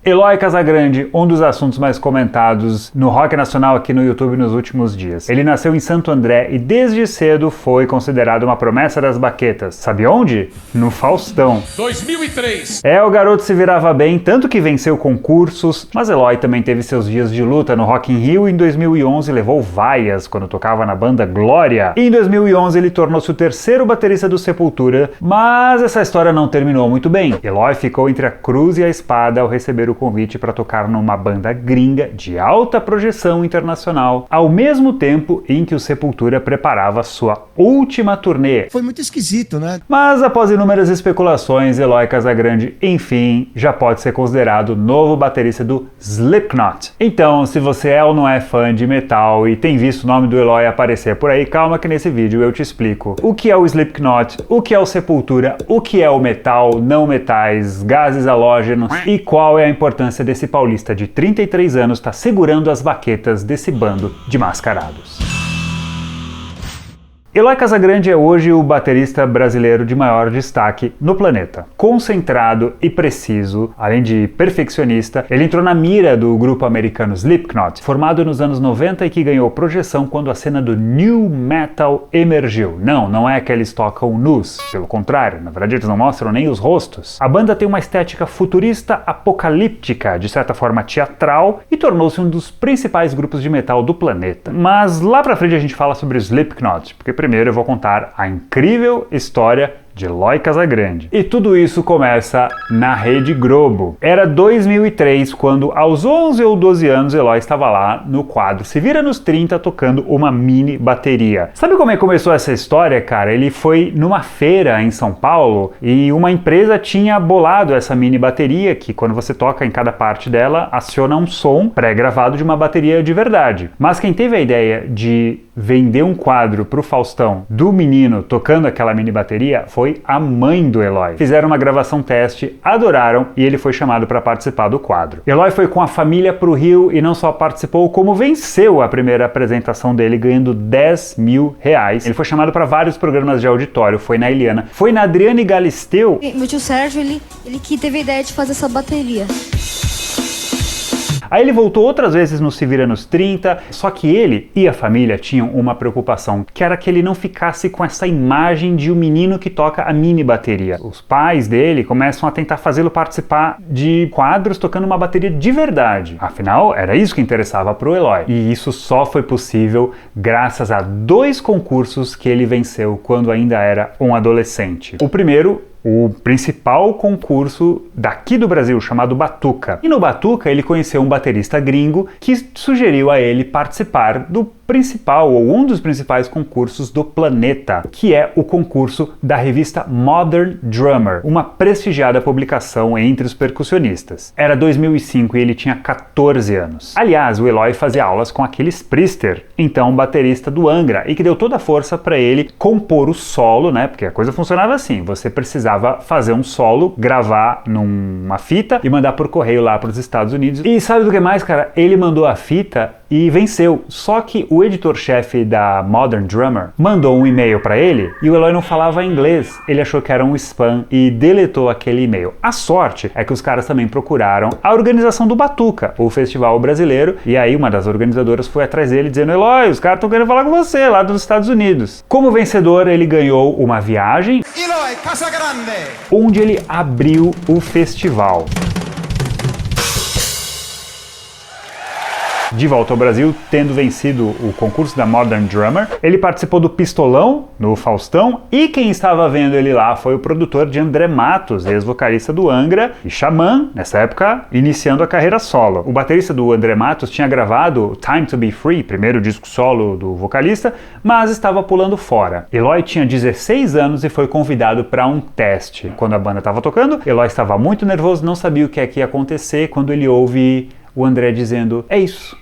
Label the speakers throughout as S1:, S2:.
S1: Eloy Casagrande, um dos assuntos mais comentados no rock nacional aqui no YouTube nos últimos dias. Ele nasceu em Santo André e desde cedo foi considerado uma promessa das baquetas. Sabe onde? No Faustão.
S2: 2003!
S1: O garoto se virava bem, tanto que venceu concursos, mas Eloy também teve seus dias de luta no Rock in Rio e em 2011 levou vaias quando tocava na banda Glória. E em 2011 ele tornou-se o terceiro baterista do Sepultura, mas essa história não terminou muito bem. Eloy ficou entre a cruz e a espada ao receber o convite para tocar numa banda gringa de alta projeção internacional, ao mesmo tempo em que o Sepultura preparava sua última turnê.
S3: Foi muito esquisito, né?
S1: Mas após inúmeras especulações, Eloy Casagrande, enfim, já pode ser considerado o novo baterista do Slipknot. Então, se você é ou não é fã de metal e tem visto o nome do Eloy aparecer por aí, calma que nesse vídeo eu te explico o que é o Slipknot, o que é o Sepultura, o que é o metal, não metais, gases halógenos e qual é a importância desse paulista de 33 anos estar segurando as baquetas desse bando de mascarados. Eloy Casagrande é hoje o baterista brasileiro de maior destaque no planeta. Concentrado e preciso, além de perfeccionista, ele entrou na mira do grupo americano Slipknot, formado nos anos 90 e que ganhou projeção quando a cena do New Metal emergiu. Não é que eles tocam nus, pelo contrário, na verdade eles não mostram nem os rostos. A banda tem uma estética futurista apocalíptica, de certa forma teatral, e tornou-se um dos principais grupos de metal do planeta. Mas lá pra frente a gente fala sobre o Slipknot, porque primeiro eu vou contar a incrível história de Eloy Casagrande. E tudo isso começa na Rede Globo. Era 2003, quando aos 11 ou 12 anos Eloy estava lá no quadro Se Vira nos 30 tocando uma mini bateria. Sabe como é que começou essa história, cara? Ele foi numa feira em São Paulo e uma empresa tinha bolado essa mini bateria que quando você toca em cada parte dela aciona um som pré-gravado de uma bateria de verdade. Mas quem teve a ideia de vender um quadro pro Faustão do menino tocando aquela mini bateria foi a mãe do Eloy. Fizeram uma gravação teste, adoraram e ele foi chamado para participar do quadro. Eloy foi com a família pro Rio e não só participou, como venceu a primeira apresentação dele ganhando R$10 mil. Ele foi chamado para vários programas de auditório, foi na Eliana, foi na Adriane Galisteu.
S4: Meu tio Sérgio, ele que teve a ideia de fazer essa bateria.
S1: Aí ele voltou outras vezes no Se Vira nos 30, só que ele e a família tinham uma preocupação, que era que ele não ficasse com essa imagem de um menino que toca a mini bateria. Os pais dele começam a tentar fazê-lo participar de quadros tocando uma bateria de verdade. Afinal, era isso que interessava pro Eloy. E isso só foi possível graças a 2 concursos que ele venceu quando ainda era um adolescente. O primeiro, o principal concurso daqui do Brasil, chamado Batuca. E no Batuca ele conheceu um baterista gringo que sugeriu a ele participar do principal ou um dos principais concursos do planeta, que é o concurso da revista Modern Drummer, uma prestigiada publicação entre os percussionistas. Era 2005 e ele tinha 14 anos. Aliás, o Eloy fazia aulas com Aquiles Priester, então baterista do Angra, e que deu toda a força para ele compor o solo, né? Porque a coisa funcionava assim, você precisava fazer um solo, gravar numa fita e mandar por correio lá para os Estados Unidos. E sabe do que mais, cara? Ele mandou a fita e venceu. Só que o editor-chefe da Modern Drummer mandou um e-mail para ele e o Eloy não falava inglês. Ele achou que era um spam e deletou aquele e-mail. A sorte é que os caras também procuraram a organização do Batuca, o festival brasileiro, e aí uma das organizadoras foi atrás dele dizendo: Eloy, os caras estão querendo falar com você lá dos Estados Unidos. Como vencedor, ele ganhou uma viagem
S3: Eloy Casagrande,
S1: onde ele abriu o festival. De volta ao Brasil, tendo vencido o concurso da Modern Drummer, ele participou do Pistolão, no Faustão, e quem estava vendo ele lá foi o produtor de André Matos, ex-vocalista do Angra, e xamã, nessa época, iniciando a carreira solo. O baterista do André Matos tinha gravado Time to Be Free, primeiro disco solo do vocalista, mas estava pulando fora. Eloy tinha 16 anos e foi convidado para um teste. Quando a banda estava tocando, Eloy estava muito nervoso, não sabia o que é que ia acontecer, quando ele ouve o André dizendo: é isso,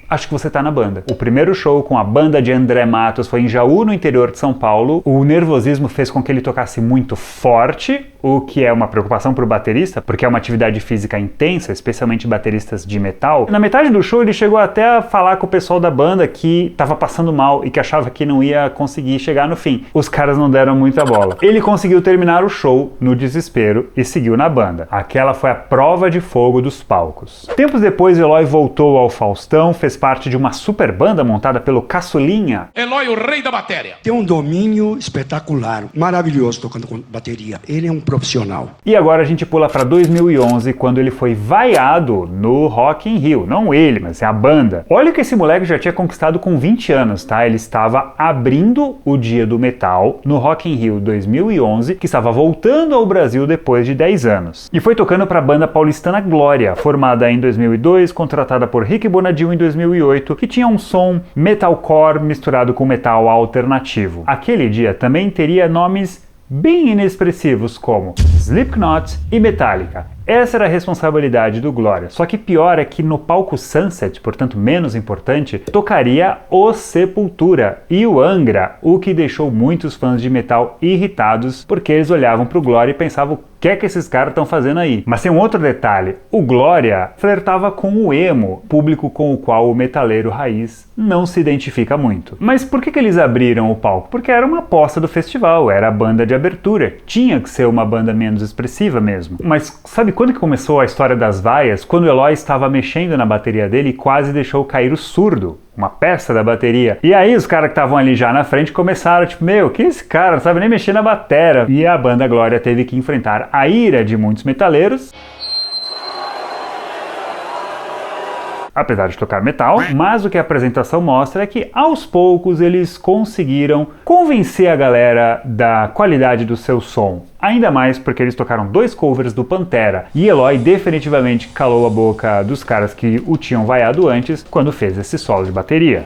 S1: acho que você tá na banda. O primeiro show com a banda de André Matos foi em Jaú, no interior de São Paulo. O nervosismo fez com que ele tocasse muito forte, o que é uma preocupação pro baterista, porque é uma atividade física intensa, especialmente bateristas de metal. Na metade do show ele chegou até a falar com o pessoal da banda que tava passando mal e que achava que não ia conseguir chegar no fim. Os caras não deram muita bola. Ele conseguiu terminar o show no desespero e seguiu na banda. Aquela foi a prova de fogo dos palcos. Tempos depois, Eloy voltou ao Faustão, fez parte de uma super banda montada pelo Caçulinha.
S2: Eloy, o rei da bateria.
S5: Tem um domínio espetacular, maravilhoso tocando com bateria. Ele é um profissional.
S1: E agora a gente pula para 2011, quando ele foi vaiado no Rock in Rio. Não ele, mas a banda. Olha que esse moleque já tinha conquistado com 20 anos, tá? Ele estava abrindo o Dia do Metal no Rock in Rio 2011, que estava voltando ao Brasil depois de 10 anos. E foi tocando para a banda paulistana Glória, formada em 2002, contratada por Rick Bonadio em 2008, que tinha um som metalcore misturado com metal alternativo. Aquele dia também teria nomes bem inexpressivos como Slipknot e Metallica. Essa era a responsabilidade do Glória. Só que pior é que no palco Sunset, portanto menos importante, tocaria o Sepultura e o Angra, o que deixou muitos fãs de metal irritados, porque eles olhavam pro Glória e pensavam: o que é que esses caras estão fazendo aí? Mas tem um outro detalhe: o Glória flertava com o emo, público com o qual o metaleiro raiz não se identifica muito. Mas por que eles abriram o palco? Porque era uma aposta do festival, era a banda de abertura, tinha que ser uma banda menos expressiva mesmo. Mas sabe quando que começou a história das vaias? Quando o Eloy estava mexendo na bateria dele e quase deixou cair o surdo, uma peça da bateria. E aí os caras que estavam ali já na frente começaram, tipo, meu, que esse cara não sabe nem mexer na batera. E a banda Glória teve que enfrentar a ira de muitos metaleiros, apesar de tocar metal, mas o que a apresentação mostra é que aos poucos eles conseguiram convencer a galera da qualidade do seu som. Ainda mais porque eles tocaram 2 covers do Pantera, e Eloy definitivamente calou a boca dos caras que o tinham vaiado antes quando fez esse solo de bateria.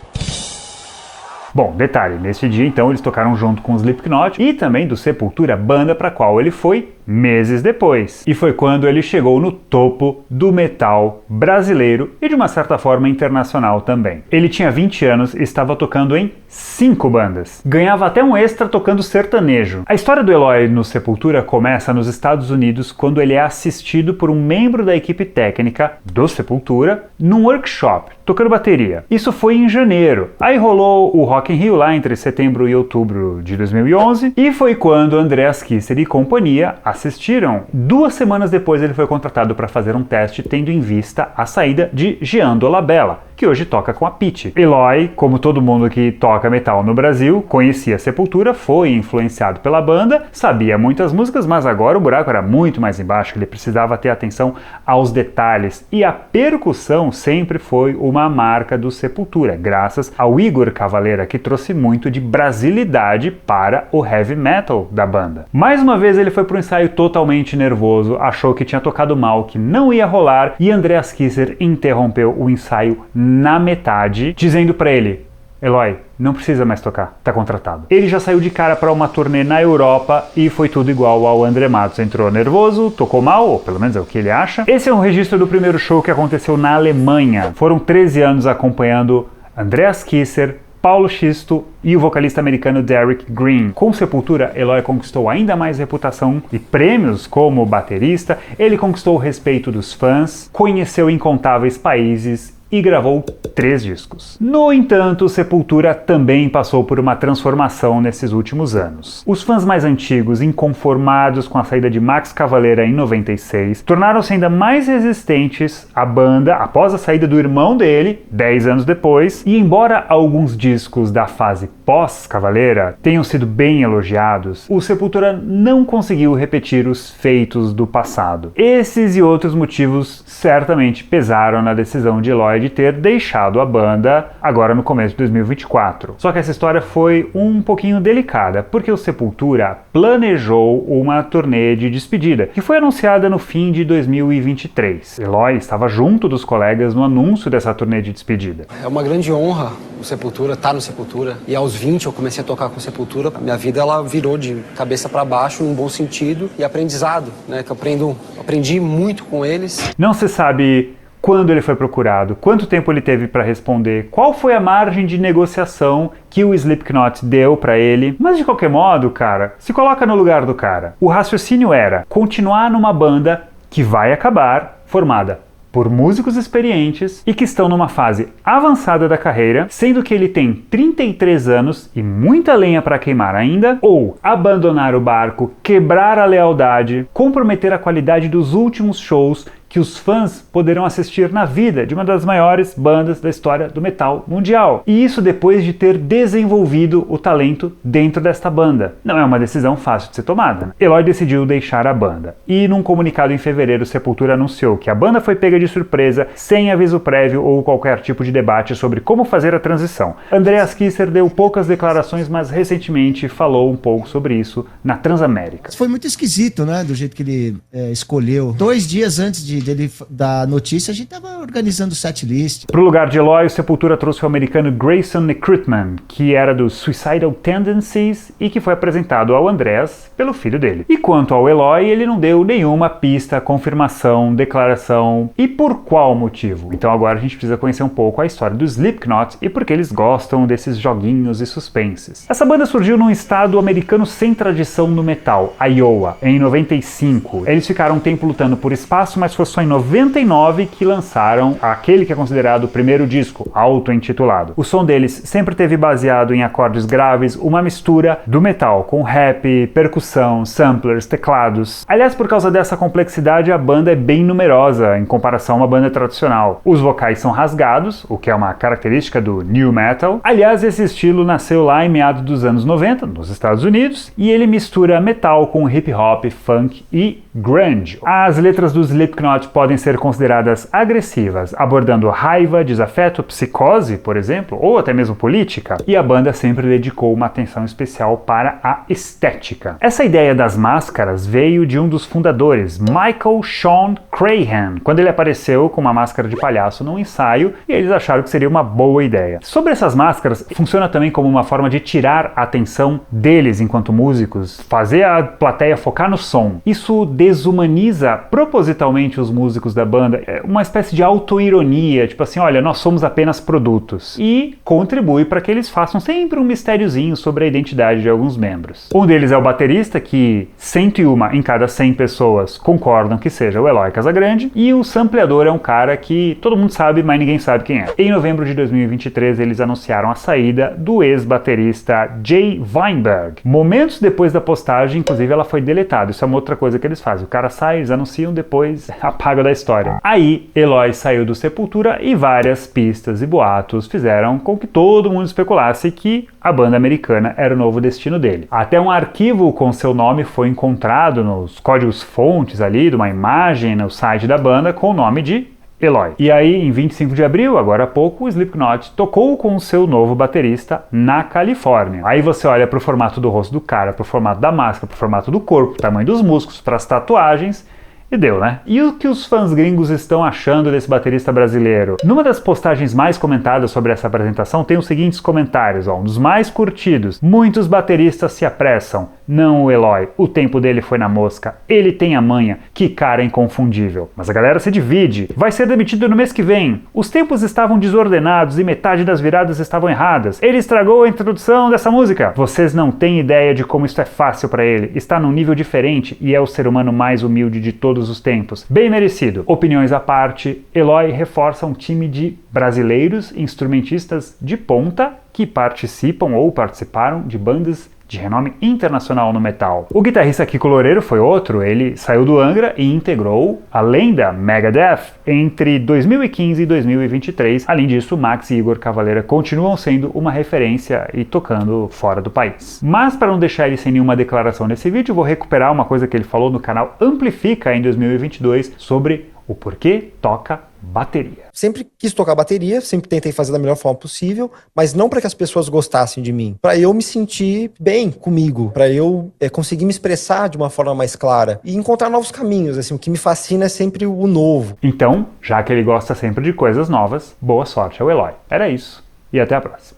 S1: Bom, detalhe, nesse dia então eles tocaram junto com os Slipknot e também do Sepultura, banda para qual ele foi meses depois. E foi quando ele chegou no topo do metal brasileiro e de uma certa forma internacional também. Ele tinha 20 anos e estava tocando em 5 bandas. Ganhava até um extra tocando sertanejo. A história do Eloy no Sepultura começa nos Estados Unidos quando ele é assistido por um membro da equipe técnica do Sepultura num workshop, tocando bateria. Isso foi em janeiro. Aí rolou o Rock in Rio lá entre setembro e outubro de 2011 e foi quando Andreas Kisser e companhia assistiram. 2 semanas depois ele foi contratado para fazer um teste, tendo em vista a saída de Jean Dolabella, que hoje toca com a Pitty. Eloy, como todo mundo que toca metal no Brasil, conhecia a Sepultura, foi influenciado pela banda, sabia muitas músicas, mas agora o buraco era muito mais embaixo, ele precisava ter atenção aos detalhes, e a percussão sempre foi uma marca do Sepultura, graças ao Igor Cavaleira, que trouxe muito de brasilidade para o heavy metal da banda. Mais uma vez ele foi para o ensaio totalmente nervoso, achou que tinha tocado mal, que não ia rolar, e Andreas Kisser interrompeu o ensaio na metade, dizendo para ele: Eloy, não precisa mais tocar, tá contratado. Ele já saiu de cara para uma turnê na Europa e foi tudo igual ao André Matos. Entrou nervoso, tocou mal, ou pelo menos é o que ele acha. Esse é um registro do primeiro show que aconteceu na Alemanha. Foram 13 anos acompanhando Andreas Kisser, Paulo Xisto e o vocalista americano Derek Green. Com Sepultura, Eloy conquistou ainda mais reputação e prêmios como baterista, ele conquistou o respeito dos fãs, conheceu incontáveis países e gravou 3 discos. No entanto, Sepultura também passou por uma transformação nesses últimos anos. Os fãs mais antigos, inconformados com a saída de Max Cavalera em 96, tornaram-se ainda mais resistentes à banda após a saída do irmão dele, 10 anos depois, e embora alguns discos da fase pós-Cavalera tenham sido bem elogiados, o Sepultura não conseguiu repetir os feitos do passado. Esses e outros motivos certamente pesaram na decisão de Eloy de ter deixado a banda agora no começo de 2024. Só que essa história foi um pouquinho delicada, porque o Sepultura planejou uma turnê de despedida, que foi anunciada no fim de 2023. Eloy estava junto dos colegas no anúncio dessa turnê de despedida.
S6: É uma grande honra o Sepultura, estar no Sepultura. E aos 20 eu comecei a tocar com Sepultura. Minha vida ela virou de cabeça para baixo, num bom sentido, e aprendizado, né? Que eu aprendi muito com eles.
S1: Não se sabe Quando ele foi procurado? Quanto tempo ele teve para responder? Qual foi a margem de negociação que o Slipknot deu para ele? Mas de qualquer modo, cara, se coloca no lugar do cara. O raciocínio era continuar numa banda que vai acabar, formada por músicos experientes e que estão numa fase avançada da carreira, sendo que ele tem 33 anos e muita lenha para queimar ainda, ou abandonar o barco, quebrar a lealdade, comprometer a qualidade dos últimos shows que os fãs poderão assistir na vida de uma das maiores bandas da história do metal mundial. E isso depois de ter desenvolvido o talento dentro desta banda. Não é uma decisão fácil de ser tomada. Eloy decidiu deixar a banda. E num comunicado em fevereiro, Sepultura anunciou que a banda foi pega de surpresa, sem aviso prévio ou qualquer tipo de debate sobre como fazer a transição. Andreas Kisser deu poucas declarações, mas recentemente falou um pouco sobre isso na Transamérica.
S3: Foi muito esquisito, né? Do jeito que ele escolheu. 2 dias antes da notícia, a gente tava organizando o setlist.
S1: Pro lugar de Eloy, o Sepultura trouxe o americano Grayson Ecrittman, que era dos Suicidal Tendencies e que foi apresentado ao Andreas pelo filho dele. E quanto ao Eloy, ele não deu nenhuma pista, confirmação, declaração. E por qual motivo? Então agora a gente precisa conhecer um pouco a história do Slipknot e por que eles gostam desses joguinhos e suspenses. Essa banda surgiu num estado americano sem tradição no metal, Iowa, em 95. Eles ficaram um tempo lutando por espaço, mas foi só em 99 que lançaram aquele que é considerado o primeiro disco, auto-intitulado. O som deles sempre teve baseado em acordes graves, uma mistura do metal com rap, percussão, samplers, teclados. Aliás, por causa dessa complexidade, a banda é bem numerosa em comparação a uma banda tradicional. Os vocais são rasgados, o que é uma característica do new metal. Aliás, esse estilo nasceu lá em meados dos anos 90, nos Estados Unidos, e ele mistura metal com hip hop, funk e grunge. As letras dos Slipknot podem ser consideradas agressivas, abordando raiva, desafeto, psicose, por exemplo, ou até mesmo política, e a banda sempre dedicou uma atenção especial para a estética. Essa ideia das máscaras veio de um dos fundadores, Michael Sean Crahan, quando ele apareceu com uma máscara de palhaço num ensaio, e eles acharam que seria uma boa ideia. Sobre essas máscaras, funciona também como uma forma de tirar a atenção deles enquanto músicos, fazer a plateia focar no som. Isso desumaniza propositalmente os músicos da banda, é uma espécie de autoironia, tipo assim, olha, nós somos apenas produtos, e contribui para que eles façam sempre um mistériozinho sobre a identidade de alguns membros. Um deles é o baterista, que 101 em cada 100 pessoas concordam que seja o Eloy Casagrande, e o sampleador é um cara que todo mundo sabe, mas ninguém sabe quem é. Em novembro de 2023, eles anunciaram a saída do ex-baterista Jay Weinberg. Momentos depois da postagem, inclusive, ela foi deletada. Isso é uma outra coisa que eles fazem. O cara sai, eles anunciam, depois apaga da história. Aí, Eloy saiu do Sepultura e várias pistas e boatos fizeram com que todo mundo especulasse que a banda americana era o novo destino dele. Até um arquivo com seu nome foi encontrado nos códigos-fontes ali de uma imagem no site da banda com o nome de Eloy. E aí, em 25 de abril, agora há pouco, o Slipknot tocou com o seu novo baterista na Califórnia. Aí você olha pro formato do rosto do cara, pro formato da máscara, pro formato do corpo, pro tamanho dos músculos, pras tatuagens, e deu, né? E o que os fãs gringos estão achando desse baterista brasileiro? Numa das postagens mais comentadas sobre essa apresentação tem os seguintes comentários, um dos mais curtidos. Muitos bateristas se apressam. Não o Eloy. O tempo dele foi na mosca. Ele tem a manha. Que cara inconfundível. Mas a galera se divide. Vai ser demitido no mês que vem. Os tempos estavam desordenados e metade das viradas estavam erradas. Ele estragou a introdução dessa música. Vocês não têm ideia de como isso é fácil pra ele. Está num nível diferente e é o ser humano mais humilde de todos os tempos. Bem merecido. Opiniões à parte, Eloy reforça um time de brasileiros instrumentistas de ponta que participam ou participaram de bandas de renome internacional no metal. O guitarrista Kiko Loureiro foi outro, ele saiu do Angra e integrou a lenda Megadeth entre 2015 e 2023. Além disso, Max e Igor Cavaleira continuam sendo uma referência e tocando fora do país. Mas para não deixar ele sem nenhuma declaração nesse vídeo, vou recuperar uma coisa que ele falou no canal Amplifica em 2022 sobre o porquê toca bateria.
S2: Sempre quis tocar bateria, sempre tentei fazer da melhor forma possível, mas não para que as pessoas gostassem de mim, para eu me sentir bem comigo, para eu conseguir me expressar de uma forma mais clara e encontrar novos caminhos. Assim, o que me fascina é sempre o novo.
S1: Então, já que ele gosta sempre de coisas novas, boa sorte ao Eloy. Era isso, e até a próxima.